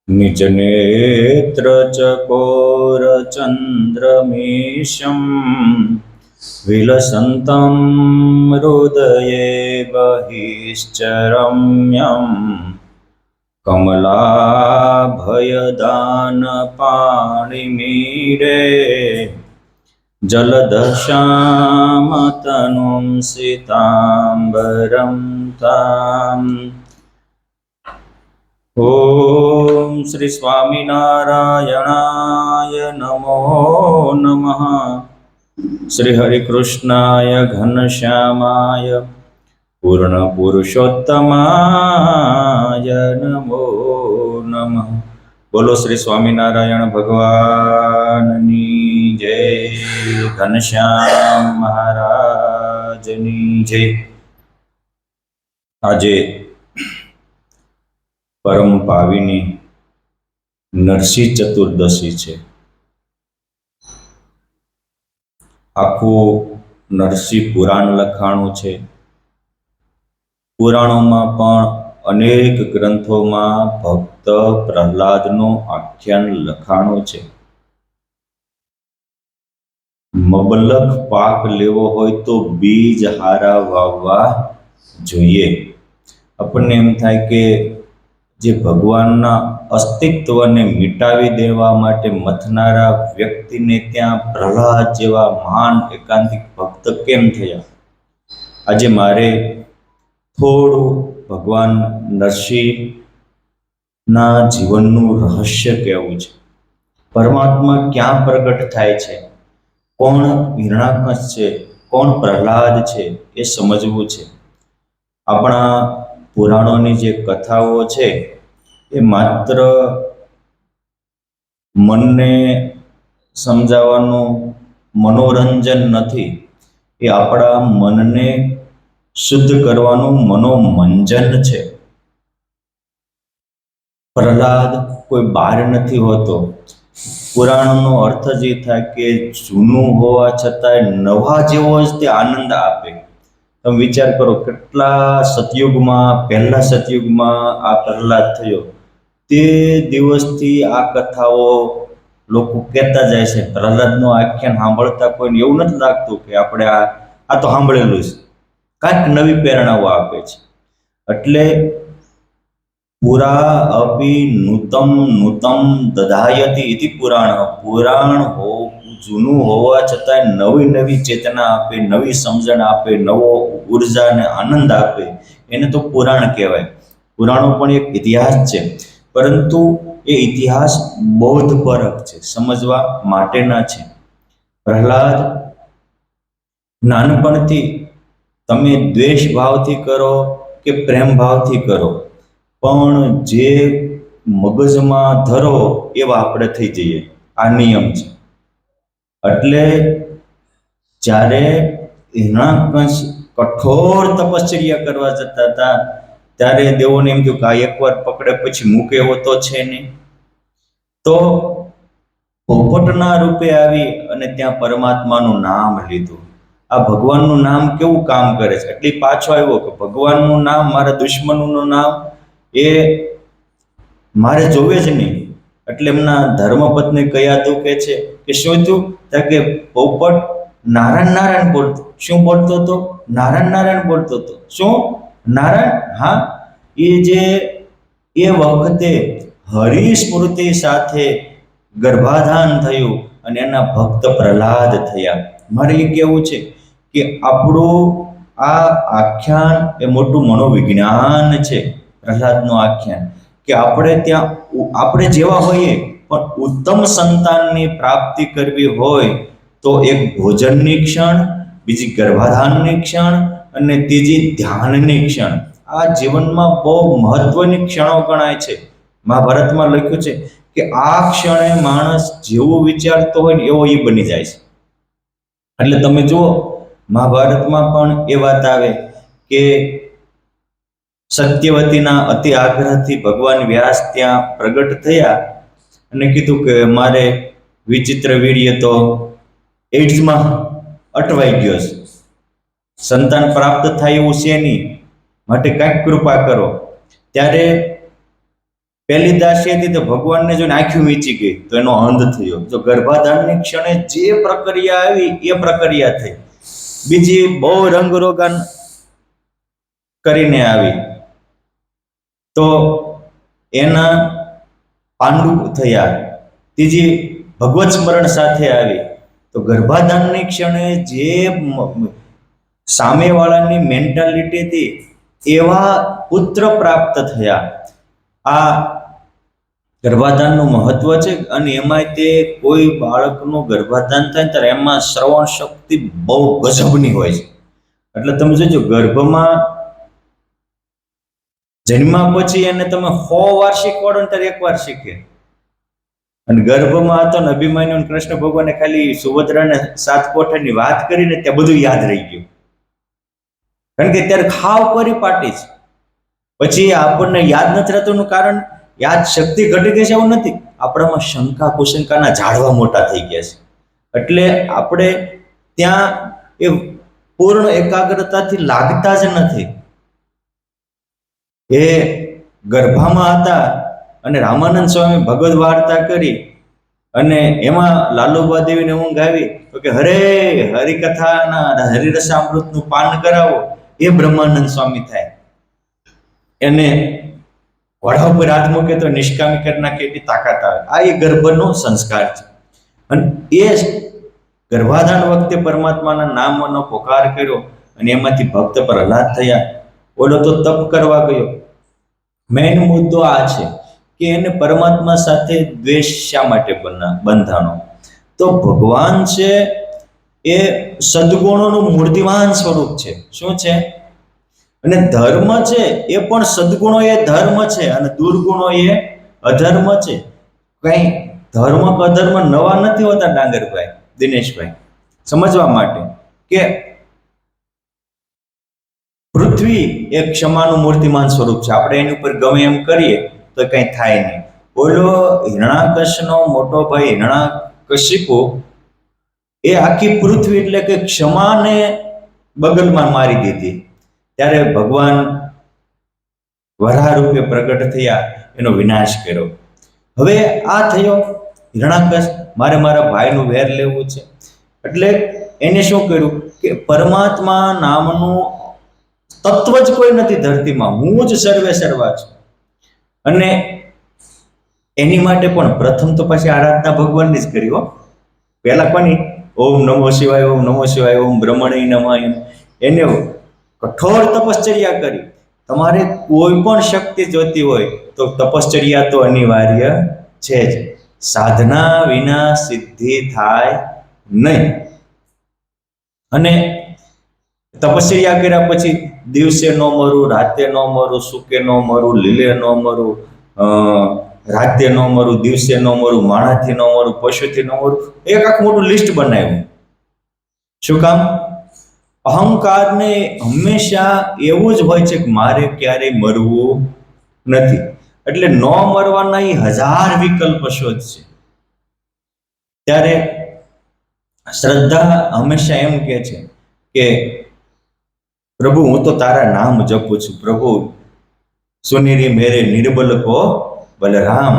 निजनेत्रचकोरचन्द्रमीशं विलसन्तं हृदये बहिश्चरम्यं कमलाभयदानपाणिमीडे जलदश्यामतनुं सीताम्बरं ताम्। ओम श्री स्वामीनारायणाय नमो नमः। श्री हरिकृष्णाय घनश्यामाय पूर्णपुरुषोत्तमाय नमो नमः। बोलो श्री स्वामीनारायण भगवाननी जय। घनश्याम महाराजनी जय। આજે परम पाविनी नरसिंह चतुर्दशी है। आखू नरसिंह पुराण लखाणु है। पुराणों में पण अनेक ग्रंथों में भक्त प्रहलादनु आख्यान लखाणु है। मबलख पाक लेवो होय तो बीज हारा वाववा जोईए। अपने एम थाय के जे भगवानना अस्तित्वने मिटावी देवा माटे मथनारा व्यक्तिने त्यां प्रहलाद जेवा महान एकांतिक भक्त केम थया। आजे मारे थोड़ू भगवान नरसिंहना जीवननु रहस्य कहेवुं छे। परमात्मा क्या प्रगट थाय छे, कोण हिरण्याकश छे, कोण प्रहलाद छे, ए समजवुं छे। आपणा पुराणोनी जे कथाओ छे ए मात्र मनने समजाववानुं मनोरंजन नथी, ए आपणा मनने शुद्ध करवानुं मनोमंजन छे। प्रहलाद कोई बार नथी होतो। पुराणनो अर्थ ज थाय के जूनू होवा छतांय नवा जेवो ज ते आनंद आपे। તમે વિચાર કરો કેટલા સતયુગમાં પહેલા સતયુગમાં આ પ્રહલાદ થયો તે દિવસથી આ કથાઓ લોકો કહેતા જાય છે। પ્રહલાદનું આખ્યાન સાંભળતા કોઈને એવું નથી લાગતું કે આપણે આ તો સાંભળેલું છે, કાંઈક નવી પ્રેરણાઓ આપે છે। એટલે પુરા અપી નૂતમ નૂતમ દધાયતિ ઇતિ પુરાણ। પુરાણ હો જૂનું હોવા છતાંય નવી નવી ચેતના આપે, નવી સમજણ આપે, નવો ઉર્જા અને આનંદ આપે, એને તો પુરાણ કહેવાય। પુરાણો પણ એક ઇતિહાસ છે, પરંતુ એ ઇતિહાસ બોધપરક છે, સમજવા માટેના છે। પ્રહલાદ નાનપણથી તમે દ્વેષ ભાવથી કરો કે પ્રેમ ભાવથી કરો, પણ જે મગજમાં ધરો એવા આપણે થઈ જઈએ, આ નિયમ છે। એટલે જ્યારે હિરણાકશ કઠોર તપશ્ચર્યા કરવા જતા હતા ત્યારે દેવોને એમ થયું કે આ એકવાર પકડે પછી મૂકે એવો તો છે નહીં। તો પોપટના રૂપે આવી અને ત્યાં પરમાત્માનું નામ લીધું। આ ભગવાનનું નામ કેવું કામ કરે છે, એટલે પાછો આવ્યો કે ભગવાનનું નામ, મારા દુશ્મનોનું નામ એ મારે જોવે જ નહીં। એટલે એમના ધર્મપત્ની કયા તું કે છે કે શું થયું કે પોપટ નારાયણ નારાયણ બોલતો। શું બોલતો હતો? નારાયણ નારાયણ બોલતો હતો। શું? નારાયણ? હા, એ જે એ વખતે હરિસ્મૃતિ સાથે ગર્ભાધાન થયું અને એના ભક્ત પ્રહલાદ થયા। મારે એ કહેવું છે કે આપણું આ આખ્યાન એ મોટું મનોવિજ્ઞાન છે। પ્રહલાદનું આખ્યાન કે આપણે ત્યાં આપણે જેવા હોઈએ પણ ઉત્તમ સંતાનની પ્રાપ્તિ કરવી હોય તો એક ભોજનની ક્ષણ, બીજી ગર્ભાધાનની ક્ષણ અને ત્રીજી ધ્યાનની ક્ષણ, આ જીવનમાં બહુ મહત્વની ક્ષણો ગણાય છે। મહાભારતમાં લખ્યું છે કે આ ક્ષણે માણસ જેવું વિચારતો હોય ને એવો એ બની જાય છે। એટલે તમે જુઓ મહાભારતમાં પણ એ વાત આવે કે સત્યવતીના અતિ આગ્રહથી ભગવાન વ્યાસ ત્યાં પ્રગટ થયા અને કીધું કે મારે વિચિત્ર વીર્ય તો એઇડ્સમાં અટવાઈ ગયો છે, સંતાન પ્રાપ્ત થાય એવું છે નહીં, માટે કાંઈક કૃપા કરો। ત્યારે પહેલી દાસી હતી તો ભગવાનને જોઈને આંખી વીંચી ગઈ તો એનો અંત થયો. જો ગર્ભાધાનની ક્ષણે જે પ્રક્રિયા આવી એ પ્રક્રિયા થઈ. બીજી બહુ રંગરોગાન કરીને આવી તો એના પાંડુ થયા. ત્રીજી ભગવત સ્મરણ સાથે આવી તો ગર્ભાધાનની ક્ષણે જે સામેવાળાની મેન્ટાલિટી હતી એવા પુત્ર પ્રાપ્ત થયા. આ ગર્ભાધાનનું મહત્વ છે. અને એમાં તે કોઈ બાળકનું ગર્ભાધાન થાય ત્યારે એમાં શ્રવણ શક્તિ બહુ ગજબની હોય છે. એટલે તમે જોજો, ગર્ભમાં જન્મા પછી એને તમે 100 વાર શીખવાડો ને ત્યારે 1 વાર શીખે. અને ગર્ભમાં હતો ને અભિમન્યુ અને કૃષ્ણ ભગવાને ખાલી સુભદ્રાને 7 કોઠાની વાત કરીને ત્યાં બધું યાદ રહી ગયું. કારણ કે ત્યારે ખાવ પરિપાટી છે. પછી આપણને યાદ નથી રહેતું એનું કારણ યાદ શક્તિ ઘટી ગઈ છે એવું નથી, આપણામાં શંકા કુશંકાના ઝાડવા મોટા થઈ ગયા છે. એટલે આપણે ત્યાં એ પૂર્ણ એકાગ્રતાથી લાગતા જ નથી. એ ગર્ભામાં હતા અને રામાનંદ સ્વામી ભગવદ વાર્તા કરી અને એમાં લાલુબા દેવીને ઊંઘ આવી તો કે હરે હરિકથાના હરિરસામૃતનું પાન કરાવો એ બ્રહ્માનંદ સ્વામી થાય. એને ઘોડા ઉપર હાથ મૂકે તો નિષ્કામી કરી નાખે એટલી તાકાત આવે. આ એ ગર્ભનો સંસ્કાર છે. અને એ ગર્ભાધાન વખતે પરમાત્માના નામનો પોકાર કર્યો અને એમાંથી ભક્ત પ્રહલાદ થયા. ઓલો તો તપ કરવા ગયો. મેઇન મુદ્દો આ છે કે એને પરમાત્મા સાથે દ્વેષ શા માટે બંધાણો? તો ભગવાન છે એ સદગુણોનું મૂર્તિમાન સ્વરૂપ છે. શું છે? અને ધર્મ છે એ પણ સદગુણો એ ધર્મ છે અને દુર્ગુણો એ અધર્મ છે. કઈ ધર્મ અધર્મ નવા નથી હોતા ડાંગરભાઈ, દિનેશભાઈ. સમજવા માટે કે પૃથ્વી એ ક્ષમાનું મૂર્તિમાન સ્વરૂપ છે. આપણે એની ઉપર ગમે એમ કરીએ તો કઈ થાય નહીં. બોલો, હિરણાકશનો મોટો ભાઈ હિરણાકશિપુ એ આખી પૃથ્વી એટલે કે ક્ષમાને બગલમાં મારી દીધી. ત્યારે ભગવાન વરાહ રૂપે પ્રગટ થયા, એનો વિનાશ કર્યો. હવે આ થયો હિરણાકશ, મારે મારા ભાઈનું વેર લેવું છે. એટલે એને શું કર્યું કે પરમાત્મા નામનું તત્વ જ કોઈ નથી ધરતીમાં, હું જ સર્વે સર્વા છું. અને એની માટે પણ પ્રથમ તો પછી આરાધના ભગવાનની જ કરી. પહેલા કોની? ઓમ નમો શિવાય, ઓમ નમો શિવાય, ઓમ બ્રહ્મણે નમઃ. એને કઠોર તપશ્ચર્યા કરી. તમારે કોઈ પણ શક્તિ જોતી હોય તો તપશ્ચર્યા તો અનિવાર્ય છે જ. સાધના વિના સિદ્ધિ થાય નહીં. અને તપશ્ચર્યા કર્યા પછી દિવસે ન મરું, રાતે ન મરું, સૂકે ન મરું, લીલે ન મરું, રાતે ન મરું, દિવસે ન મરું, માણાથી ન મરું, પશુથી ન મરું, એક આખું મોટું લિસ્ટ બનાવ્યું. શું કામ? અહંકારને હંમેશા એવું જ હોય છે કે મારે ક્યારેય મરવું નથી. એટલે ન મરવાના એ 1000 વિકલ્પ શોધશે. ત્યારે શ્રદ્ધા હંમેશા એમ કે છે કે પ્રભુ હું તો તારા નામ જપું છું. પ્રભુ સુનિરી મેરે નિર્બલ કો બલરામ,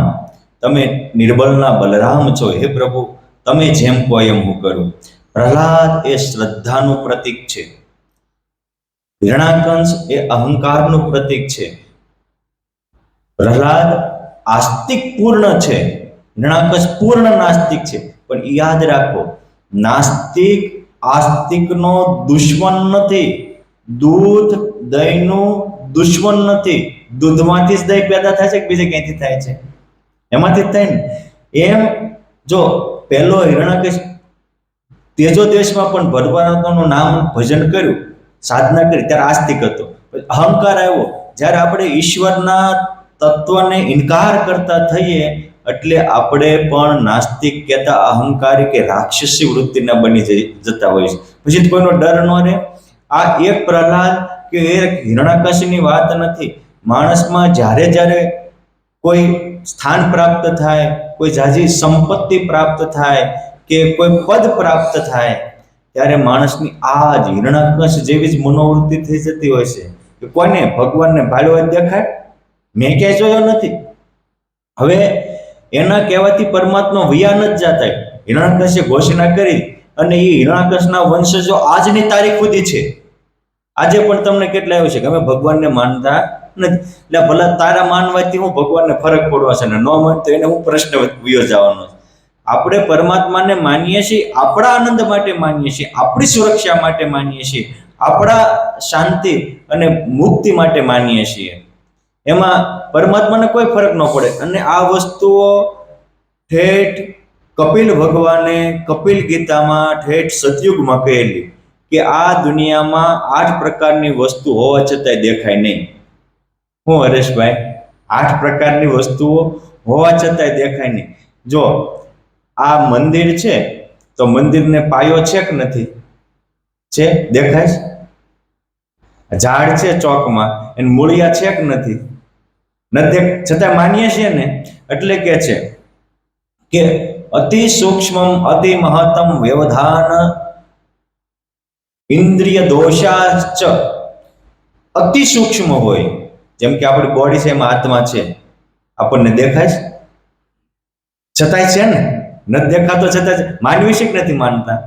તમે નિર્બલના બલરામ છો. હે પ્રભુ તમે જેમ કહો એમ હું કરું. પ્રહલાદ એ શ્રદ્ધાનું પ્રતીક છે. હિરણાકંશ એ અહંકારનું પ્રતીક છે. પ્રહલાદ આસ્તિક પૂર્ણ છે, હિરણાકંશ પૂર્ણ નાસ્તિક છે. પણ યાદ રાખો, નાસ્તિક આસ્તિકનો દુશ્મન નથી. દૂધ દહીંનું દુશ્મન નથી. દૂધમાંથી જ દહીં પેદા થાય છે કે બીજે ક્યાંથી થાય છે? એમાંથી જ થાય ને. એમ જો પહેલો હિરણાકશ તેજો દેશમાં પણ ભગવાનનું નામ ભજન કર્યું, સાધના કરી, ત્યારે આસ્તિક હતો. અહંકાર આવ્યો જ્યારે આપણે ઈશ્વરના તત્વને ઇનકાર કરતા થઈએ એટલે આપણે પણ નાસ્તિક કહેતા અહંકારી કે રાક્ષસી વૃત્તિના બની જતા હોય છે. પછી કોઈનો ડર ન રહે. આ એક પ્રહલાદ કે એક હિરણાકશની વાત નથી. માણસમાં જ્યારે જ્યારે કોઈ સ્થાન પ્રાપ્ત થાય, કોઈ જાજી સંપત્તિ પ્રાપ્ત થાય કે કોઈ પદ પ્રાપ્ત થાય ત્યારે માણસની આ જ હિરણાકશ જેવી જ મનોવૃત્તિ થઈ જતી હોય છે કે કોને ભગવાનને ભાળવા દેખાય, મેં ક્યાંય જોયો નથી. હવે એના કહેવાથી પરમાત્મા વયા નથી જતા. હિરણ્યકશ્યપે ઘોષણા કરી અને એ હિરણ્યકશ્યપના વંશજો આજની તારીખ સુધી છે. આજે પણ તમને કેટલા એવું છે કે અમે ભગવાનને માનતા નથી. એટલે ભલા તારા માનવાથી હું ભગવાનને ફરક પડવા છે ને ન માનતો એને હું પ્રશ્ન વયો જવાનો છે. આપણે પરમાત્માને માનીએ છીએ, આપણા આનંદ માટે માનીએ છીએ, આપણી સુરક્ષા માટે માનીએ છીએ, આપણા શાંતિ અને મુક્તિ માટે માનીએ છીએ. એમાં પરમાત્માને કોઈ ફરક ન પડે. અને આ વસ્તુઓ ઠેઠ કપિલ ભગવાને કપિલ ગીતામાં ઠેઠ સતયુગમાં કહેલી કે આ દુનિયામાં 8 પ્રકારની વસ્તુ હોવા છતાંય દેખાય નહીં. હું હરેશભાઈ, 8 પ્રકારની વસ્તુઓ હોવા છતાંય દેખાય નહીં. જો આ મંદિર છે તો મંદિરને પાયો છે કે નથી? છે, દેખાય છે. ઝાડ છે ચોકમાં, એને મૂળિયા છે કે નથી? નથી, છતાં માનીએ છીએ ને. એટલે કે છે કે અતિ સૂક્ષ્મ અતિ મહત્તમ વ્યવધાન ઇન્દ્રિય દોષાશ્ચ. અતિ સૂક્ષ્મ હોય, જેમ કે આપણી બોડી છે એમાં આત્મા છે, આપણને દેખાય છે છતાંય છે ને, નથી દેખાતો છતાં માનવી છે કે નથી માનતા?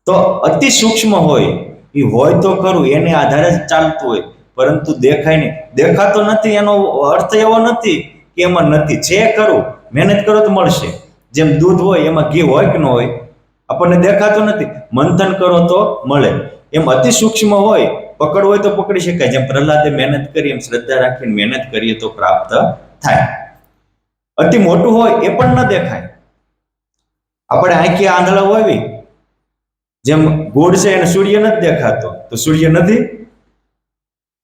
તો અતિ સૂક્ષ્મ હોય, એ હોય તો ખરું, એને આધારે જ ચાલતું હોય, પરંતુ દેખાય નહીં. દેખાતો નથી એનો અર્થ એવો નથી કે એમાં નથી, છે ખરું, મહેનત કરો તો મળશે. જેમ દૂધ હોય એમાં ઘી હોય કે ન હોય, આપણને દેખાતું નથી, મંથન કરો તો મળે. એમ અતિ સૂક્ષ્મ હોય, પકડ હોય તો પકડી શકાય. જેમ પ્રહલાદે મહેનત કરી એમ શ્રદ્ધા રાખીને મહેનત કરીએ તો પ્રાપ્ત થાય. અતિ મોટું હોય એ પણ ન દેખાય. આપણે આંખે આંધળા હોવી, જેમ ગોળ છે એને સૂર્ય નથી દેખાતો તો સૂર્ય નથી.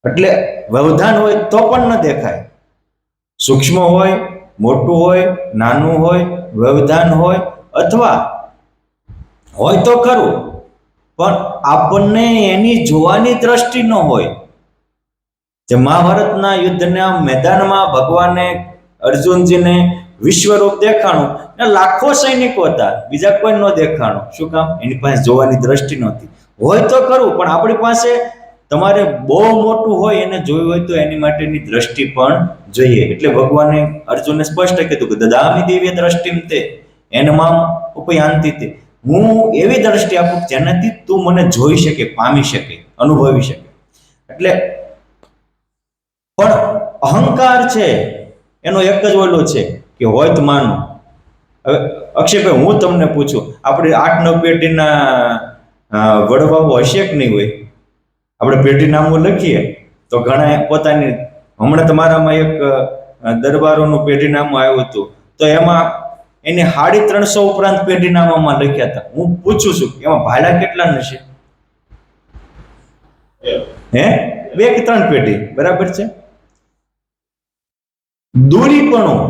એટલે વ્યવધાન હોય તો પણ ન દેખાય. સૂક્ષ્મ હોય, મોટું હોય, નાનું હોય, વ્યવધાન હોય, અથવા હોય તો ખરું પણ આપણને એની જોવાની દ્રષ્ટિ ન હોય. જે મહાભારતના યુદ્ધના મેદાનમાં ભગવાને અર્જુનજીને વિશ્વરૂપ દેખાણું ને લાખો સૈનિકો હતા, બીજા કોઈ ન દેખાણું. શું કામ? એની પાસે જોવાની દ્રષ્ટિ નહોતી. હોય તો ખરું પણ આપણી પાસે તમારે બહુ મોટું હોય એને જોયું હોય તો એની માટેની દ્રષ્ટિ પણ જોઈએ. એટલે ભગવાને અર્જુનને સ્પષ્ટ કીધું કે દદામિ દિવ્ય દ્રષ્ટિમ તે એનમામ ઉપયાંતિ તે. હું એવી દ્રષ્ટિ આપું જેનાથી તું મને જોઈ શકે, પામી શકે, અનુભવી શકે. એટલે પણ અહંકાર છે એનો એક જ ઓલો છે કે હોય તો માનો. હવે અક્ષયભાઈ, હું તમને પૂછું, આપણે 8-9 પેઢીના વડવાઓ હશે કે નહીં હોય? આપણે પેઢી નામું લખીએ તો ઘણા પોતાની, હમણાં તમારામાં એક દરબારોનું પેઢી નામું આવ્યું હતું તો એમાં એને 350 ઉપરાંત પેઢી નામામાં લખ્યા હતા. હું પૂછું છું એમાં ભાડા કેટલા હશે? હે, 2 કે 3 પેઢી, બરાબર છે. દૂરીપણું,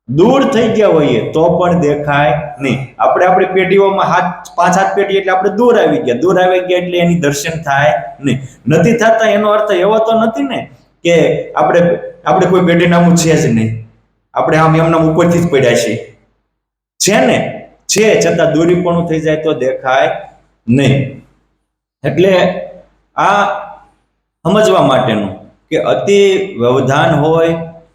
દૂર થઈ ગયા હોઈએ તો પણ દેખાય નહીં. આપણે આપણી પેઢીઓમાં 5-7 પેઢી એટલે આપણે દૂર આવી ગયા. દૂર આવી ગયા એટલે એની દર્શન થાય નહીં. નથી થતા એનો અર્થ એવો તો નથી ને કે આપણે કોઈ પેઢી નામું છે જ નહીં, આપણે આમ એમના ઉપરથી જ પડ્યા છીએ. છે ને, છે, છતાં દૂરીપણું થઈ જાય તો દેખાય નહીં. એટલે આ સમજવા માટેનું કે અતિ વ્યવધાન હોય,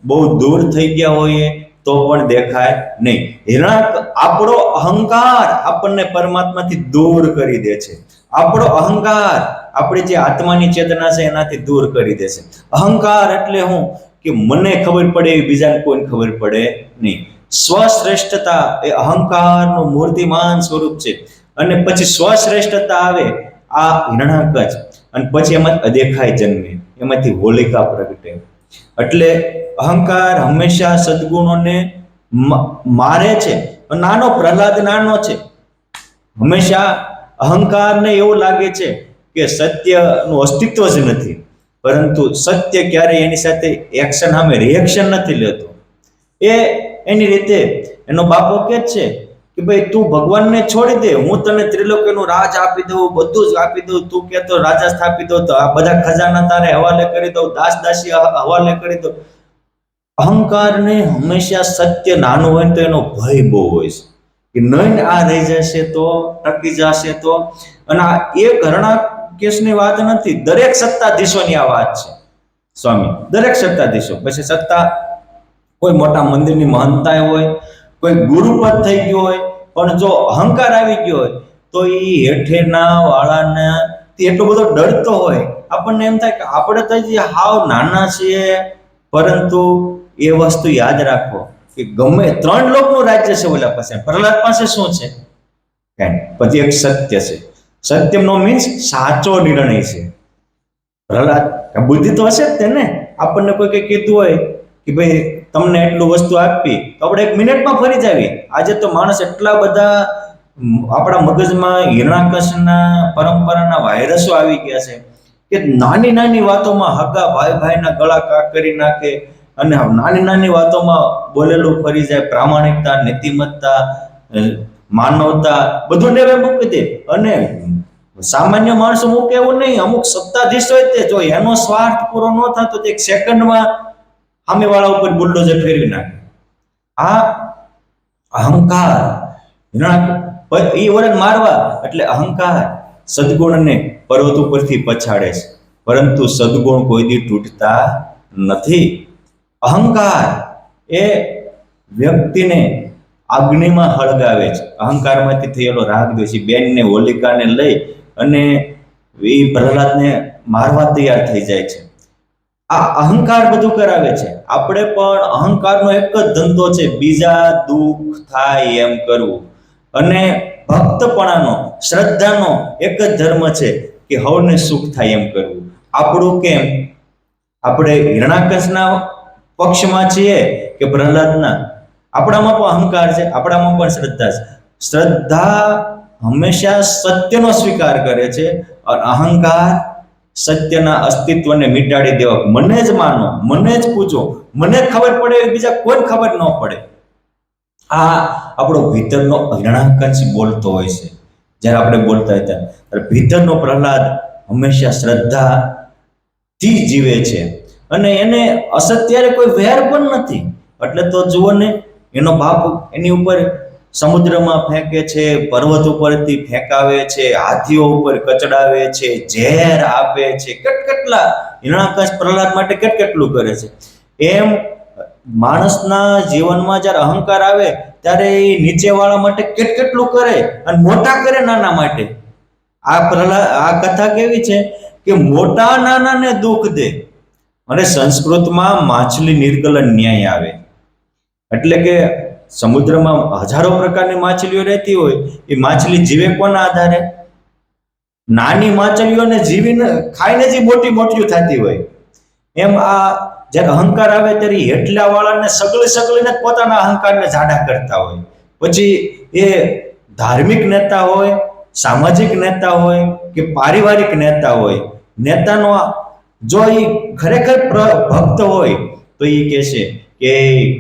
બહુ દૂર થઈ ગયા હોઈએ તો પણ દેખાય નહીં. આપણો અહંકાર આપણને પરમાત્માથી દૂર કરી દે છે. આપણો અહંકાર આપણી જે આત્માની ચેતના છે એનાથી દૂર કરી દે છે. અહંકાર એટલે હું કે મને ખબર પડે એવી બીજાને કોઈને ખબર પડે નહીં. સ્વશ્રેષ્ઠતા એ અહંકારનું મૂર્તિમાન સ્વરૂપ છે. અને પછી સ્વશ્રેષ્ઠતા આવે આ હિરણ્યકશ, અને પછી એમાં અદેખાય જન્મે, એમાંથી હોલિકા પ્રગટે. એટલે અહંકાર હંમેશા સદગુણોને મારે છે. નાનો પ્રહલાદ નાનો છે, હંમેશા અહંકારને એવું લાગે છે કે સત્યનું અસ્તિત્વ જ નથી, પરંતુ સત્ય ક્યારેય એની સાથે એક્શન સામે રિએક્શન નથી લેતો. એ એની રીતે એનો બાપો કે છે કે ભાઈ તું ભગવાનને છોડી દે, હું તને ત્રિલોકીનું રાજ આપી દઉં, બધું જ આપી દઉં, તું કહેતો રાજા સ્થાપી દઉં તો આ બધા ખજાના તારે હવાલે કરી દઉં, દાસ દાસી હવાલે કરી દઉં. અહંકારને હંમેશા સત્ય નાનું હોય તો એનો ભય બહુ હોય છે કે નહીં આ રહી જશે તો, ટકી જશે તો. અને આ એક હરણાકેશની વાત નથી, દરેક સત્તાધીશોની આ વાત છે સ્વામી. દરેક સત્તાધીશો પછી સત્તા કોઈ મોટા મંદિરની મહાનતા હોય, કોઈ ગુરુપદ થઈ ગયો હોય, પણ જો અહંકાર આવી ગયો હોય તો એ હેઠેના વાળાને એટલો બધો ડરતો હોય, આપણને એમ થાય કે આપણે તો હજી હાવ નાના છીએ. પરંતુ એ વસ્તુ યાદ રાખો કે ગમે 3 લોકનું રાજ્ય છે ઓલા પાસે, પ્રહલાદ પાસે શું છે? પછી એક સત્ય છે. સત્યનો મીન્સ સાચો નિર્ણય છે. પ્રહલાદ બુદ્ધિ તો હશે જ તેને. આપણને કોઈ કઈ કીધું હોય કે ભાઈ તમને એટલું વસ્તુ આપી તો આપણે 1 મિનિટમાં ફરી જાવી. આજે તો માણસ એટલા બધા આપણા મગજમાં હિરણાકશના પરંપરાના વાયરસો આવી ગયા છે કે નાની નાની વાતોમાં હગા ભાઈ ભાઈના ગળા કાક કરી નાખે, અને નાની નાની વાતોમાં બોલેલું ફરી જાય. પ્રામાણિકતા, નીતિમત્તા, માનવતા બધું નેવે મૂકી દે. અને સામાન્ય માણસો મૂકે એવું નહીં, અમુક સત્તાધીશ હોય તે જો એનો સ્વાર્થ પૂરો ન થતો તો 1 સેકન્ડમાં સામેવાળા ઉપર બુલડોઝર ફેરવી નાખે. આ અહંકાર એ વરણ મારવા એટલે અહંકાર સદગુણને પર્વત ઉપરથી પછાડે છે, પરંતુ સદગુણ કોઈ દી તૂટતા નથી. અહંકાર એ વ્યક્તિને અગ્નિમાં હળગાવે છે. અહંકારમાંથી થયેલો રાગ દ્વેષી બેનને હોલિકાને લઈ અને એ પ્રહલાદને મારવા તૈયાર થઈ જાય છે. આ અહંકાર બધું કરાવે છે. આપણે પણ અહંકારનો એક જ ધંધો છે, બીજા દુઃખ થાય એમ કરવું. અને ભક્તપણાનો, શ્રદ્ધાનો એક જ ધર્મ છે કે હવને સુખ થાય એમ કરવું. આપણું કેમ? આપણે હિરણાકશના પક્ષમાં છીએ કે પ્રહલાદના? આપણામાં પણ અહંકાર છે, આપણામાં પણ શ્રદ્ધા છે. શ્રદ્ધા હંમેશા સત્યનો સ્વીકાર કરે છે, અને અહંકાર સત્યના અસ્તિત્વને મિટાડી દેવા. મને જ માનો, મને જ પૂછો, મને ખબર પડે બીજા કોઈ ખબર ન પડે. આ આપણો ભીતરનો હિરણાકશ બોલતો હોય છે. જ્યારે આપણે બોલતા હતા ત્યારે ભીતરનો પ્રહલાદ હંમેશા શ્રદ્ધાથી જીવે છે, અને એને અસત્યારે કોઈ વેર પણ નથી. એટલે તો જુઓ ને, એનો બાપ એની ઉપર સમુદ્રમાં ફેંકે છે, પર્વત ઉપરથી ફેંકાવે છે, હાથીઓ ઉપર કચડાવે છે, ઝેર આપે છે, કેટલા હિરણાકશ પ્રહલાદ માટે કેટલું કરે છે. એમ માણસના જીવનમાં જ્યારે અહંકાર આવે ત્યારે એ નીચેવાળા માટે કેટલું કરે અને મોટા કરે નાના માટે. આ કથા કેવી છે કે મોટા નાનાને દુઃખ દે. અને સંસ્કૃતમાં માછલી નિર્કલન ન્યાય આવે. એટલે કે સમુદ્રમાં હજારો પ્રકારની માછલીઓ રહેતી હોય, એ માછલી જીવે કોના આધારે? નાની માછલીઓને જીવીને ખાઈને જ મોટી મોટીઓ થતી હોય. એમ આ જ્યારે અહંકાર આવે ત્યારે હેઠલા વાળાને સગળીને પોતાના અહંકારને જાડા કરતા હોય. પછી એ ધાર્મિક નેતા હોય, સામાજિક નેતા હોય કે પારિવારિક નેતા હોય, નેતાનો જો એ ખરેખર ભક્ત હોય તો એ કહેશે કે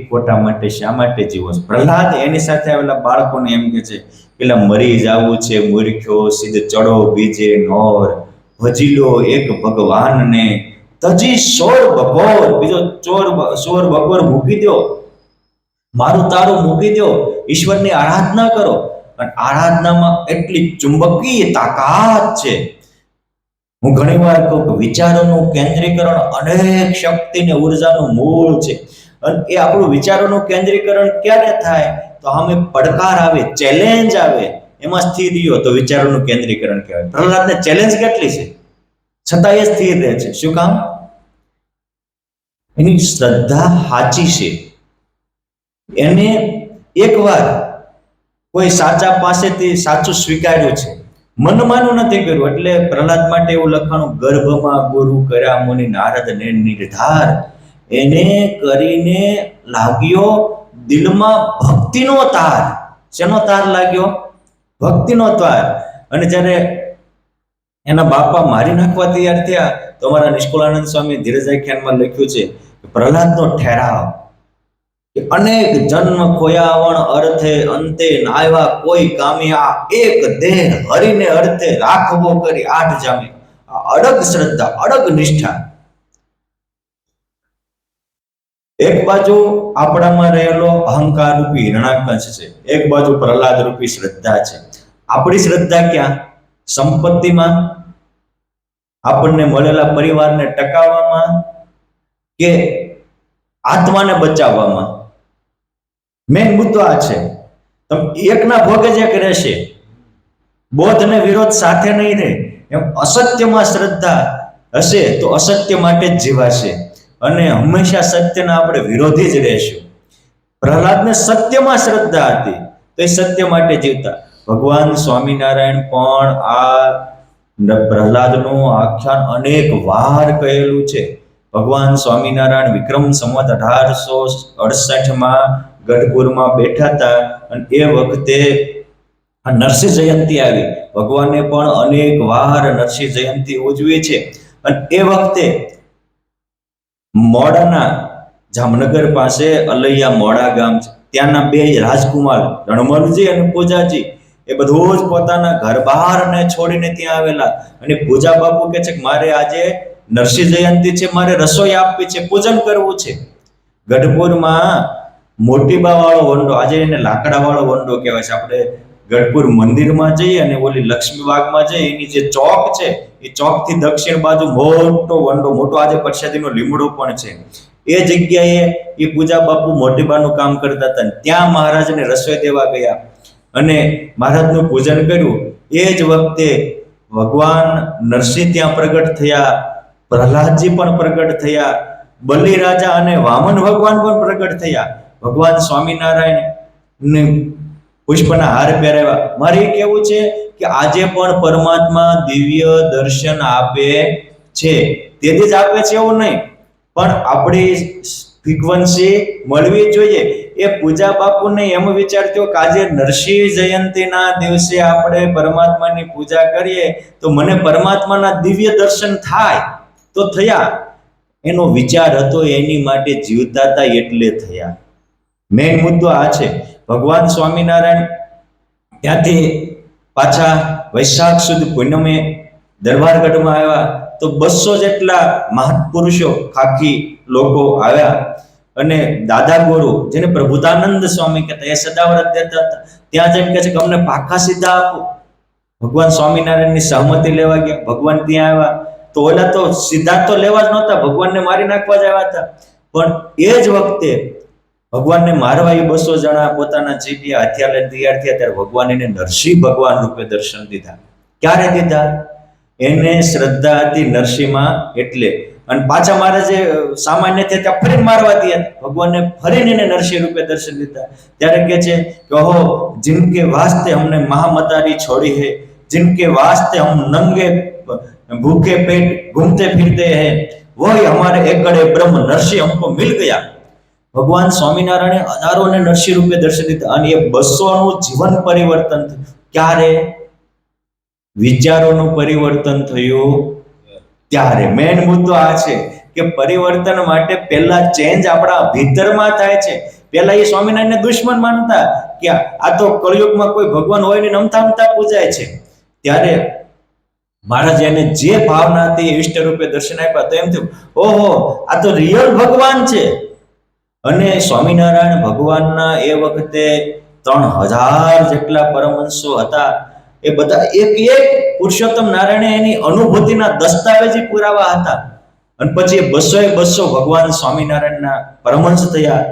ખોટા માટે શા માટે જીવો છો? પ્રહલાદ એની સાથે આવેલા બાળકોને એમ કે છે, પેલા મરી જાવું છે મૂર્ખ્યો, સીધે ચડો બીજે નોર, ભજી લો એક ભગવાનને, તજી સોર બકોર. બીજો સોર બકોર મૂકી દો, મારું તારું મૂકી દો, ઈશ્વરની આરાધના કરો. અને આરાધનામાં એટલી ચુંબકીય તાકાત છે. હું ઘણીવાર કહું કે વિચારોનું કેન્દ્રીકરણ અનેક શક્તિને ઉર્જાનું મૂળ છે. અને એ આપણું વિચારોનું કેન્દ્રીકરણ ક્યારે થાય? તો અમે પડકાર આવે, ચેલેન્જ આવે, એમાં સ્થિર રહ્યો તો વિચારોનું કેન્દ્રીકરણ કહેવાય. પ્રહલાદને ચેલેન્જ કેટલી છે, છતાં એ સ્થિર રહે છે. શું કામ? એની શ્રદ્ધા સાચી છે. એને એકવાર કોઈ સાચા પાસેથી સાચું સ્વીકાર્યું છે, મનમાનું નથી કર્યું. એટલે પ્રહલાદ માટે એવું લખાણું, ગર્ભમાં ગુરુ કર્યા મુનિ નારદ ને નિર્ધાર, એને કરીને લાગ્યો દિલમાં ભક્તિનો તાર. શેનો તાર લાગ્યો? ભક્તિનો તાર. અને જ્યારે એના બાપા મારી નાખવા તૈયાર થયા તો અમારા નિષ્કુળાનંદ સ્વામી ધીરજાખ્યાનમાં લખ્યું છે કે પ્રહલાદનો ઠેરાવ કે અનેક જન્મ ખોયાવણ અર્થે અંતે નાયવા કોઈ કામે, આ એક દેહ હરીને અર્થે રાખવો કરી 8 જામે. અડગ શ્રદ્ધા, અડગ નિષ્ઠા. એક બાજુ આપણામાં રહેલો અહંકાર રૂપી હિરણાકશ છે, એક બાજુ પ્રહલાદ રૂપી શ્રદ્ધા છે. આપણી શ્રદ્ધા ક્યાં? સંપત્તિમાં, આપણને મળેલા પરિવારને ટકાવવામાં, કે આત્માને બચાવવામાં. મેન મુદ્દો આ છે. તમે એકના ભોગે જ એક રહેશે, બોધ અને વિરોધ સાથે નહીં રહે. એમ અસત્યમાં શ્રદ્ધા હશે તો અસત્ય માટે જ જીવાશે, અને હંમેશા સત્યના આપણે વિરોધી જ રહેશું. પ્રહલાદને સત્યમાં શ્રદ્ધા હતી તો એ સત્ય માટે જીવતા. ભગવાન સ્વામિનારાયણ પણ આ પ્રહલાદનું આખ્યાન અનેક વાર કહેલું છે. ભગવાન સ્વામિનારાયણ વિક્રમ સંવત 1868માં ગઢપુરમાં બેઠા હતા, અને એ વખતે નરસિંહ જયંતિ આવી. ભગવાને પણ અનેક વાર નરસિંહ જયંતિ ઉજવી છે. અને એ વખતે મોડાના જામનગર પાસે અલૈયા મોડા ગામ છે, ત્યાંના બે રાજકુમાર રણમલજી અને પૂજાજી એ બધું જ પોતાના ઘર બહારને છોડીને ત્યાં આવેલા. અને પૂજા બાપુ કે છે કે મારે આજે નરસિંહ જયંતિ છે, મારે રસોઈ આપવી છે, પૂજન કરવું છે. ગઢપુરમાં મોટીબા વાળો વંડો, આજે એને લાકડા વાળો વંડો કહેવાય છે. આપણે ગઢપુર મંદિરમાં જઈએ અને ઓલી લક્ષ્મીબાગમાં જઈએ, એની જે ચોક છે એ ચોક થી દક્ષિણ બાજુ મોટો વંડો, મોટો આજે પ્રસાદીનો લીમડો પણ છે. એ જગ્યાએ એ પૂજા બાપુ મોટીબાનું કામ કરતા હતા. ત્યાં મહારાજને રસોઈ દેવા ગયા અને મહારાજનું પૂજન કર્યું. એ જ વખતે ભગવાન નરસિંહ ત્યાં પ્રગટ થયા, પ્રહલાદજી પણ પ્રગટ થયા, બલિ રાજા અને વામન ભગવાન પણ પ્રગટ થયા. ભગવાન સ્વામિનારાયણ પુષ્પના હાર પહેરાવ્યા. મારે એ કહેવું છે કે આજે પણ પરમાત્મા દિવ્ય દર્શન આપે છે. તેથી જ આપે છે એવું નહીં, પણ આપણી ફ્રીક્વન્સી મળવી જોઈએ. એ પૂજા બાપુને એમ વિચારતો કે આજે નરસિંહ જયંતિના દિવસે આપણે પરમાત્માની પૂજા કરીએ તો મને પરમાત્માના દિવ્ય દર્શન થાય. તો થયા. એનો વિચાર હતો, એની માટે જીવતા હતા એટલે થયા. મેઇન મુદ્દો આ છે. ભગવાન સ્વામિનારાયણ ત્યાંથી પાછા વૈશાખ સુદ પૂનમે દરબારગઢમાં આવ્યા તો 200 જેટલા મહાપુરુષો, ખાખી લોકો આવ્યા. અને દાદા ગુરુ, જેને પ્રભુતાનંદ સ્વામી કહેતા, એ સદાવ્રત દેતા હતા. ત્યાં જઈને કહે છે કે અમને પાકા સીધા આપો. ભગવાન સ્વામિનારાયણની સહમતિ લેવા ગયા. ભગવાન ત્યાં આવ્યા તો ઓલા તો સીધા તો લેવા જ નહોતા, ભગવાનને મારી નાખવા જ આવ્યા હતા. પણ એ જ વખતે ભગવાનને મારવા એ 200 જણા પોતાના જીભિયા હથિયાર લઈને તૈયાર થયા, ત્યારે ભગવાન એને નરસિંહ ભગવાન રૂપે દર્શન દીધા. ક્યારે દીધા? એને શ્રદ્ધા હતી નરસિંહમાં એટલે. અને પાછા મારે જે સામાન્ય છે ત્યાં ફરીને મારવા દીધા. ભગવાનને ફરીને એને નરસિંહ રૂપે દર્શન દીધા. ત્યારે કહે છે કે ઓહો, जिनके वास्ते हमने महामतारी छोड़ी है, जिनके वास्ते हम नंगे भूखे पेट घूमते फिरते हैं, वही हमारे एकड़े ब्रह्म नरसिंह हमको मिल गया. ભગવાન સ્વામિનારાયણે હજારોને નરસિંહ રૂપે દર્શન દીધા. અને એ 200 નું જીવન પરિવર્તન થયું. ક્યારે? વિચારોનું પરિવર્તન થયું ત્યારે. મેન મુદ્દો આ છે કે પરિવર્તન માટે પહેલા ચેન્જ આપણા ભીતરમાં થાય છે. પહેલા એ સ્વામિનારાયણને દુશ્મન માનતા કે આ તો કળિયુગમાં કોઈ ભગવાન હોય ને નમતા નમતા પૂજાય છે. ત્યારે મહારાજ એને જે ભાવના હતી ઈષ્ટ રૂપે દર્શન આપ્યા તો એમ થયું, ઓહો, આ તો રિયલ ભગવાન છે. અને સ્વામિનારાયણ ભગવાનના એ વખતે 3000 જેટલા પરમહંસો હતા. એ બધા એક એક પુરુષોત્તમ નારાયણે એની અનુભૂતિના દસ્તાવેજી પુરાવા હતા. અને પછી 200 ભગવાન સ્વામિનારાયણના પરમહંસ થયા.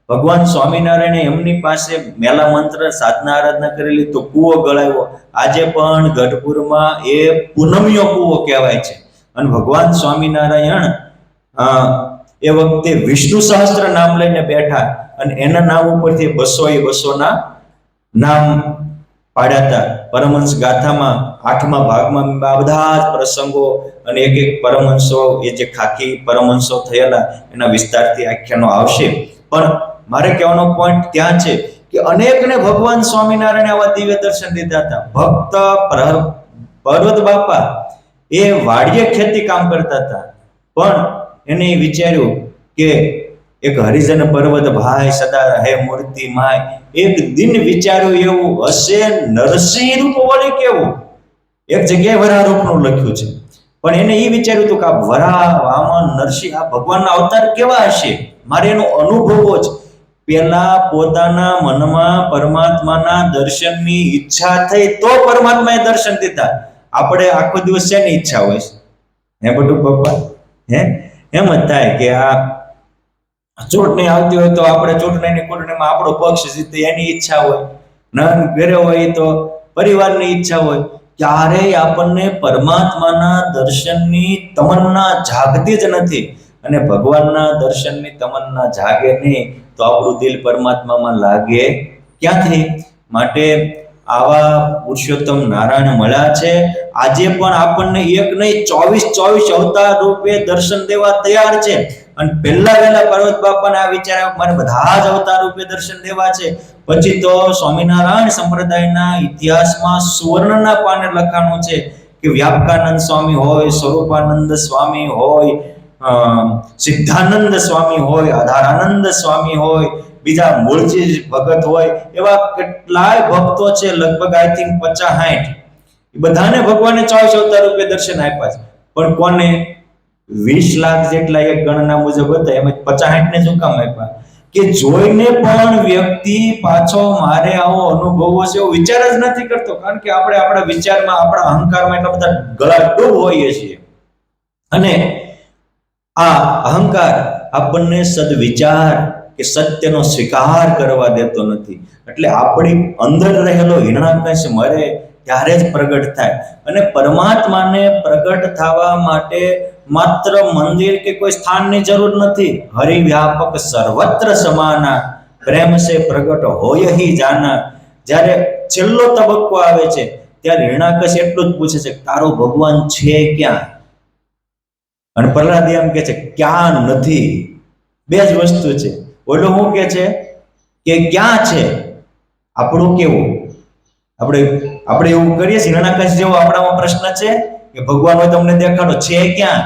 ભગવાન સ્વામિનારાયણે એમની પાસે મેલા મંત્ર સાધના આરાધના કરેલી તો કૂવો ગળાવ્યો. આજે પણ ગઢપુરમાં એ પૂનમિયો કૂવો કહેવાય છે. અને ભગવાન સ્વામિનારાયણ એ વખતે વિષ્ણુ સહસ્ત્ર નામ લઈને બેઠા, અને એના નામ ઉપરથી 200 ના નામ પાડ્યા હતા. પરમહંસ ગાથામાં 8મા ભાગમાં બધા જ પ્રસંગો અને એક એક પરમહંસો, એ જે ખાખી પરમહંસો થયેલા એના વિસ્તારથી આખ્યાનો આવશે. પણ મારે કહેવાનો પોઈન્ટ ત્યાં છે કે અનેકને ભગવાન સ્વામિનારાયણે આવા દિવ્ય દર્શન દીધા હતા. ભક્ત પર્વત બાપા એ વાડીએ ખેતી કામ કરતા હતા, પણ એને વિચાર્યું કે એક હરિજન પર્વત ભાઈ સદા રહે મૂર્તિ માય. એક દિન વિચાર્યું એવું હશે નરસિંહ રૂપ વળી કેવું. એક જગ્યાએ વરાહ રૂપનું લખ્યું છે, પણ એને એ વિચાર્યું હતું કે આ વરાહ, વામન, નરસિંહ આ ભગવાનના અવતાર કેવા હશે. મારે એનો અનુભવો જ. પેલા પોતાના મનમાં પરમાત્માના દર્શનની ઈચ્છા થઈ તો પરમાત્માએ દર્શન દીધા. આપણે આખો દિવસ શેની ઈચ્છા હોય છે? હે બધું પપ્પા, હે એમ જ થાય કે આ ચૂંટણી આવતી હોય તો આપણે ચૂંટણીમાં આપણો પક્ષ જીતે એની ઈચ્છા હોય, નન ઘરે હોય તો પરિવારની ઈચ્છા હોય. ક્યારેય આપણને પરમાત્માના દર્શનની તમન્ના જાગતી જ નથી. અને ભગવાનના દર્શનની તમન્ના જાગે નહીં તો આપણું દિલ પરમાત્મામાં લાગે ક્યાંથી? માટે આવા પુરુષોત્તમ નારાયણ મળ્યા છે. આજે પણ આપણને એક નહીં 24 અવતાર રૂપે દર્શન દેવા તૈયાર છે. અને પહેલા પર્વત બાપાને આ વિચાર આવ્યો મારે બધા જ અવતાર રૂપે દર્શન દેવા છે. પછી તો સ્વામિનારાયણ સંપ્રદાયના ઇતિહાસમાં સુવર્ણના પાને લખાણું છે કે વ્યાપકાનંદ સ્વામી હોય, સ્વરૂપાનંદ સ્વામી હોય, સિદ્ધાનંદ સ્વામી હોય, આધારાનંદ સ્વામી હોય, બીજા મૂળજી ભગત હોય, એવા કેટલાય ભક્તો છે, લગભગ આઈ થિંક 50-60. એ બધાને ભગવાને 24 અવતાર રૂપે દર્શન આપ્યા છે. પણ કોને? 20 લાખ જેટલા એક ગણના મુજબ હતા, એમ 50-60 ને શું કામ આપ્યા? કે જોઈને પણ વ્યક્તિ પાછો મારે આવો અનુભવો છે એવો વિચાર જ નથી કરતો. કારણ કે આપણે આપણા વિચારમાં, આપણા અહંકારમાં એટલા બધા ગળાડૂબ હોઈએ છીએ. અને આ અહંકાર આપણને સદવિચાર કે સત્યનો સ્વીકાર કરવા દેતો નથી. એટલે આપણી અંદર રહેલો હિરણાકશ મરે ત્યારે જ પ્રગટ થાય. અને પરમાત્માને પ્રગટ થવા માટે માત્ર મંદિર કે કોઈ સ્થાનની જરૂર નથી. હરિવ્યાપક સર્વત્ર સમાના, પ્રેમ સે પ્રગટ હોય હી જાના. જ્યારે છેલ્લો તબક્કો આવે છે ત્યારે હિરણાકશ એટલું જ પૂછે છે તારો ભગવાન છે ક્યાં? અને પ્રહલાદ એમ કે છે ક્યાં નથી. બે જ વસ્તુ છે. ઓલો શું કે છે કે ક્યાં છે? આપણું કેવું? આપણે એવું કરીએ છીએ, હિરણાકશ જેવો આપણામાં પ્રશ્ન છે કે ભગવાન હોય તમને દેખાડો, છે ક્યાં?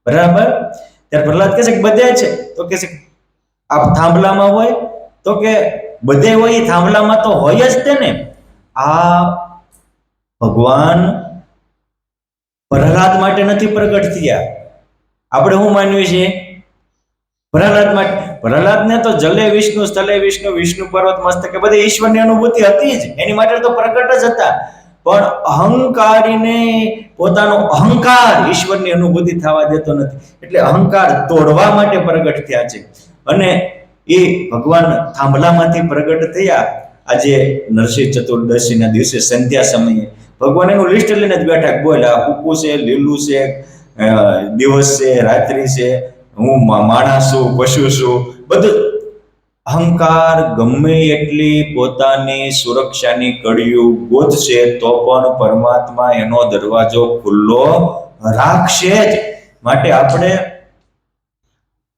બરાબર. ત્યારે પ્રહલાદ કહે છે કે બધે છે. તો કહે છે આપ થાંભલામાં હોય? તો કે બધે હોય, થાંભલામાં તો હોય જ તે ને. આ ભગવાન પ્રહલાદ માટે નથી પ્રગટ થયા. આપણે શું માનીએ છીએ? પ્રહલાદ માટે. પ્રહલાદને તો જલે વિષ્ણુ, સ્થલે વિષ્ણુ, વિષ્ણુ પર્વત મસ્તકે બધી ઈશ્વરની અનુભૂતિ હતી જ, એની માટે તો પ્રગટ જ હતા. પણ અહંકારીને પોતાનો અહંકાર ઈશ્વરની અનુભૂતિ થવા દેતો નથી. એટલે અહંકાર તોડવા માટે પ્રગટ થયા છે. અને એ ભગવાન થાંભલામાંથી પ્રગટ થયા. આજે નરસિંહ ચતુર્દશીના દિવસે સંધ્યા સમયે ભગવાન એનું લિસ્ટ લઈને જ બેઠા, બોલ આ કુકુ છે, લીલું છે, દિવસ છે, રાત્રિ છે, હું માણસ છું, પશુ છું, બધું. અહંકાર ગમે એટલી પોતાની સુરક્ષાની કડીઓ ગોતશે તો પણ પરમાત્મા એનો દરવાજો ખુલ્લો રાખશે જ. માટે આપણે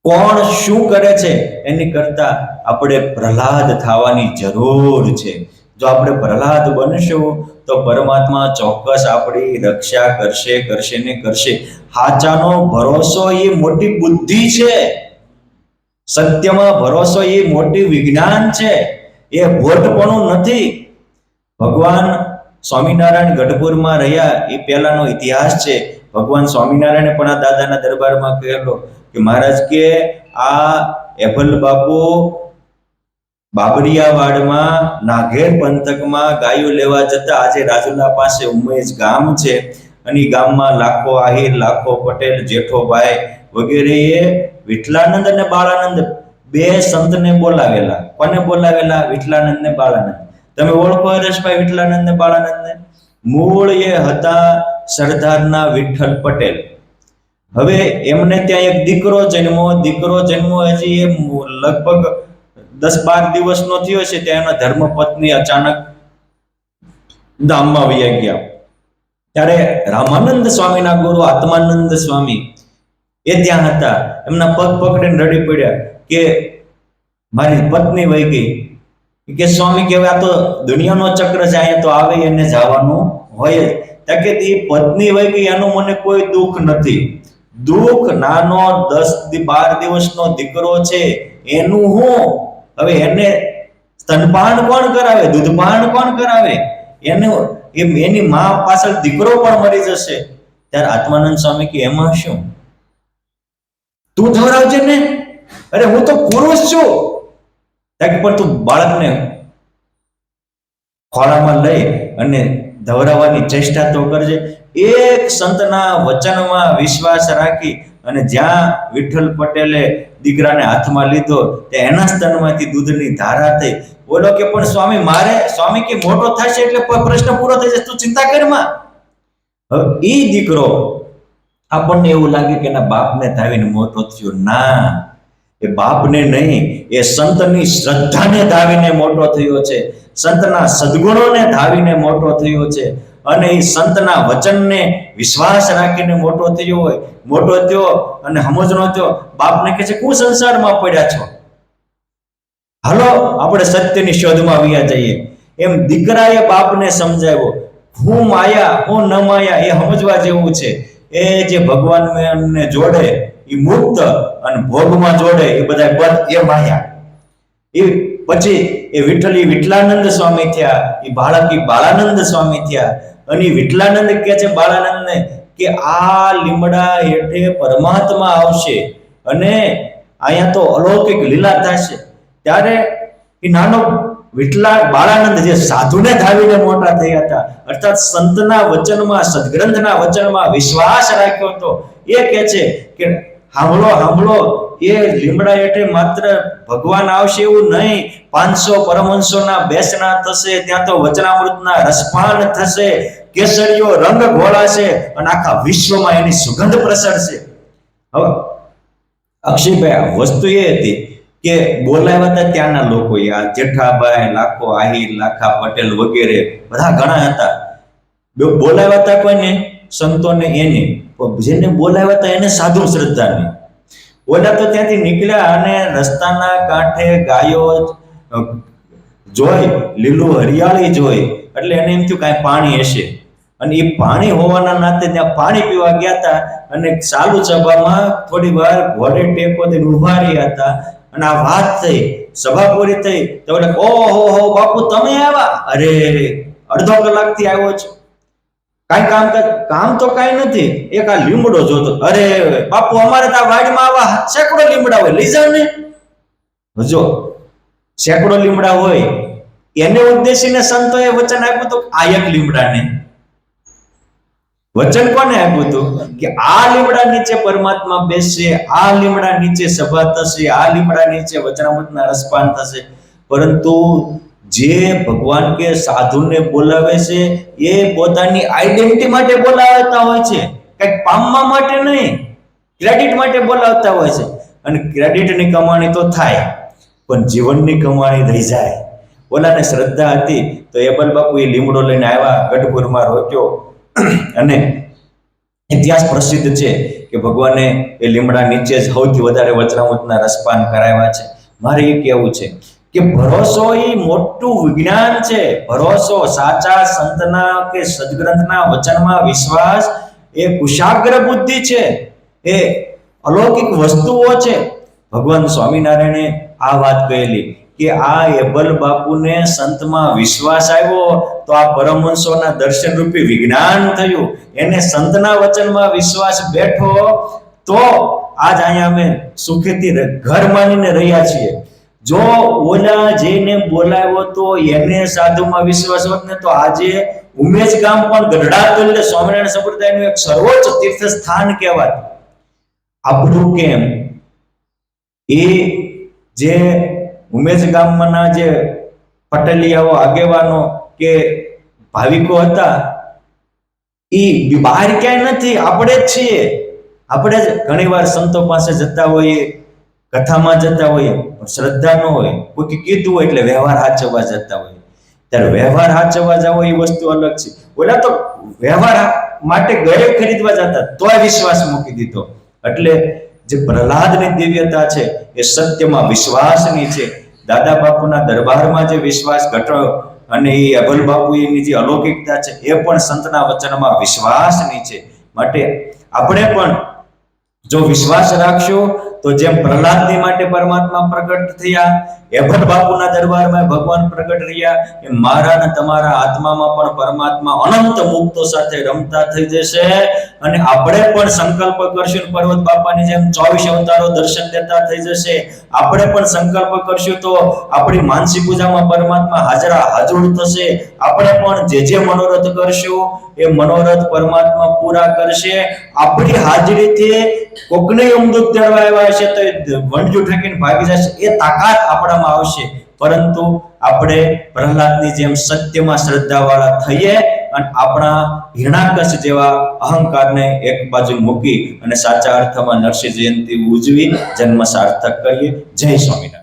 કોણ શું કરે છે એની કરતા આપણે પ્રહલાદ થવાની જરૂર છે. જો આપણે પ્રહલાદ બનશું તો પરમાત્મા ચોક્કસ આપણી રક્ષા કરશે ને કરશે. સાચાનો ભરોસો એ મોટી બુદ્ધિ છે. સત્યમાં ભરોસો એ મોટી વિજ્ઞાન છે. એ ભોટપણું નથી. ભગવાન સ્વામિનારાયણ ગઢપુરમાં રહ્યા એ પહેલાનો ઇતિહાસ છે. ભગવાન સ્વામિનારાયણે પણ આ દાદાના દરબારમાં કહેલો કે મહારાજ કે આ એભલ બાપુ બાબરિયાવાડમાં નાઘેર પંથકમાં ગાયો લેવા જતા. આજે રાજુલા પાસે ઉમેશ ગામ છે અને ગામમાં લાખો આહિર, લાખો પટેલ, જેઠોભાઈ વગેરેએ વિઠલાનંદ અને બાળાનંદ બે સંતને બોલાવેલા. કોને બોલાવેલા? વિઠલાનંદ ને બાળાનંદ. તમે ઓળખો હરેશભાઈ વિઠલાનંદ ને બાળાનંદને? મૂળ એ હતા સરદારના વિઠ્ઠલ પટેલ. હવે એમને ત્યાં એક દીકરો જન્મો હજી એ લગભગ 10-12 દિવસનો થયો છે. ત્યાં એના ધર્મપત્ની અચાનક ધામમાં વયા ગયા. ત્યારે રામાનંદ સ્વામીના ગુરુ આત્માનંદ સ્વામી એ ત્યાં હતા. એમના પગ પકડીને રડી પડ્યા કે મારી પત્ની વહી ગઈ. કે સ્વામી કે આ તો દુનિયાનો ચક્ર છે, અહીંયા તો આવે એને જવાનું હોય જ. કે એ પત્ની વહી ગઈ એનું મને કોઈ દુઃખ નથી. દુઃખ નાનો 10-12 દિવસનો દીકરો છે એનું હું? હવે એને સ્તનપાન કોણ કરાવે? દૂધપાન કોણ કરાવે? એની મા પાછળ દીકરો પણ મરી જશે. ત્યારે આત્માનંદ સ્વામી કે એમાં શું? તું ધવરાવજે ને. અરે હું તો પુરુષ છું. પણ તું બાળકને ખોળામાં લઈ અને ધવરાવવાની ચેષ્ટા તો કરજે. એક સંતના વચનમાં વિશ્વાસ રાખી અને જ્યાં વિઠ્ઠલ પટેલે દીકરાને હાથમાં લીધો તે એના સ્તનમાંથી દૂધની ધારા થઈ. બોલો કે પણ સ્વામી કે મોટો થશે એટલે પ્રશ્ન પૂરો થઈ જશે, તું ચિંતા કરમાં. હવે એ દીકરો આપણને એવું લાગે કે એના બાપને ધાવીને મોટો થયો. ના, એ બાપને નહીં, એ સંતની શ્રદ્ધાને ધાવીને મોટો થયો છે, સંતના સદગુણોને ધાવીને મોટો થયો છે, અને એ સંતના વચનને વિશ્વાસ રાખીને મોટો થયો અને સમજનો થયો. બાપને કહે છે હું સંસારમાં પડ્યા છો, હાલો આપણે સત્યની શોધમાં વ્યા જઈએ. એમ દીકરાએ બાપને સમજાવ્યો. હું માયા હું ન માયા એ સમજવા જેવું છે. એ જે ભગવાનને જોડે એ મુક્ત, અને ભોગમાં જોડે એ બધા બંધ, એ માયા. એ પછી એ વિઠ્ઠલાનંદ સ્વામી થયા, એ બાળાનંદ સ્વામી થયા. અને વિઠ્ઠલાનંદ કહે છે બાળાનંદને કે આ લીમડા હેઠે પરમાત્મા આવશે અને અહીંયા તો અલૌકિક લીલા થશે. ત્યારે એ નાનો બાળાનંદ જે સાધુને ધાવીને મોટા થયા હતા, અર્થાત સંતના વચનમાં, સદગ્રંથના વચનમાં વિશ્વાસ રાખ્યો હતો. એ કહે છે કે સાંભળો, એ લીમડા હેઠે માત્ર ભગવાન આવશે એવું નહીં, 500 પરમહંસોના બેસણા થશે, ત્યાં તો વચનામૃતના રસપાન થશે, કેસરીઓ રંગ ઘોળાશે અને આખા વિશ્વમાં એની સુગંધ પ્રસરશે. હવે અક્ષયભાઈ, વસ્તુ એ હતી કે બોલાવ્યા હતા ત્યાંના લોકો, આ જેઠાભાઈ, લાખો આહિર, લાખા પટેલ વગેરે બધા ઘણા હતા. બોલાવ્યા હતા કોઈને? સંતોને. એને જેને બોલાવ્યા હતા એને સાધુ શ્રદ્ધાને. ઓલા તો ત્યાંથી નીકળ્યા અને રસ્તાના કાંઠે ગાયો જોઈ, લીલું હરિયાળી જોઈ, એટલે એને એમ થયું કાંઈ પાણી હશે. અને એ પાણી હોવાના નાતે ત્યાં પાણી પીવા ગયા હતા. અને ચાલુ સભામાં થોડી વાર ઘોડે ટેકો દઈને ઉભા રહ્યા હતા. અને આ વાત થઈ, સભા પૂરી થઈ તો ઓહો બાપુ તમે આવ્યા? અરે અડધો કલાકથી આવ્યો છું. કામ તો કાંઈ નથી, એક આ લીમડો જોતો. અરે બાપુ અમારે તો વાડીમાં આવા સેંકડો લીમડા હોય, લઈ જાવ ને. જો સેંકડો લીમડા હોય એને ઉદ્દેશીને સંતોએ વચન આપ્યું હતું આ એક લીમડાને. વચન કોને આપ્યું હતું કે આ લીમડા નીચે પરમાત્મા બેસશે, આ લીમડા નીચે સભા થશે, આ લીમડા નીચે વચનામૃતના રસપાન થશે. પરંતુ જે ભગવાન કે સાધુને બોલાવે છે એ પોતાની આઈડેન્ટિટી માટે બોલાવતા હોય છે, કંઈક પામવા માટે નહીં, ક્રેડિટ માટે બોલાવતા હોય છે. અને ક્રેડિટની કમાણી તો થાય, પણ જીવનની કમાણી રહી જાય. ઓલાને શ્રદ્ધા હતી તો એબલ બાપુ એ લીમડો લઈને આવ્યા, ગઢપુરમાં રોક્યો. અને ઇતિહાસ પ્રસિદ્ધ છે કે ભગવાને એ લીમડા નીચે જ સૌથી વધારે વચનામૃતના રસપાન કરાવ્યા છે. મારે એ કહેવું છે કે ભરોસો એ મોટું વિજ્ઞાન છે. ભરોસો, સાચા સંતના કે સદગ્રંથના વચનમાં વિશ્વાસ એ કુશાગ્ર બુદ્ધિ છે, એ અલૌકિક વસ્તુઓ છે. ભગવાન સ્વામિનારાયણે આ વાત કહેલી કે આ એબલ બાપુને સંતમાં વિશ્વાસ આવ્યો તો આ પરમહંસોના દર્શન રૂપી વિજ્ઞાન થયું. એને સંતના વચનમાં વિશ્વાસ બેઠો તો આજ અહીંયા અમે સુખેથી ઘર માનીને રહ્યા છીએ. જો ઓલા જેને બોલાવ્યો તો એને સાધુમાં વિશ્વાસ હોત ને તો આજે ઉમેશ ગામ પણ ગઢડા તુલ્ય સ્વામિનારાયણ સંપ્રદાયનું એક સર્વોચ્ચ તીર્થ સ્થાન કહેવાય. આપણું કેમ? એ જે ઉમેશ ગામના જે પટેલિયાઓ, આગેવાનો કે ભાવિકો હતા એ બહાર ક્યાંય નથી, આપણે જ છીએ. આપણે જ ઘણીવાર સંતો પાસે જતા હોઈએ, કથામાં જતા હોઈએ, શ્રદ્ધા ન હોય, કોઈ કીધું હોય એટલે વ્યવહાર સાચવવા જતા હોય. ત્યારે વ્યવહાર સાચવવા જાવ એ વસ્તુ અલગ છે. ઓલા તો વ્યવહાર માટે ગયે ખરીદવા જતા તોય વિશ્વાસ મૂકી દીધો. એટલે જે પ્રહલાદની દિવ્યતા છે એ સત્યમાં વિશ્વાસની છે. દાદા બાપુના દરબારમાં જે વિશ્વાસ ઘટો અને એ અભલ બાપુની જે અલૌકિકતા છે એ પણ સંતના વચનમાં વિશ્વાસની છે. માટે આપણે પણ જો વિશ્વાસ રાખશો તો જેમ પ્રહલાદની માટે પરમાત્મા પ્રગટ થયા એભટ બાપુના દરબારમાં ભગવાન પ્રગટ રહ્યા, એ મારા અને તમારા આત્મામાં પણ પરમાત્મા અનંત મુક્તો સાથે રમતા થઈ જશે અને આપણે પણ સંકલ્પ કરશું પર્વત બાપાની જેમ 24 અવતારો દર્શન દેતા થઈ જશે. આપણે પણ સંકલ્પ કરશું તો આપણી માનસી પૂજામાં પરમાત્મા હાજર થશે. આપણે પણ જે મનોરથ કરશું એ મનોરથ પરમાત્મા પૂરા કરશે. આપણી હાજરીથી કોકને અમૃત તેડવા આવ્યા હશે તો વંડજુ ઠકીને ભાગી જશે, એ તાકાત આપણામાં આવશે. પરંતુ આપણે પ્રહલાદની જેમ સત્યમાં શ્રદ્ધાવાળા થઈએ અને આપણા હિરણાકશ જેવા અહંકારને એક બાજુ મૂકી અને સાચા અર્થમાં નરસિંહ જયંતિ ઉજવી જન્મ સાર્થક કરીએ. જય સ્વામિનારાયણ.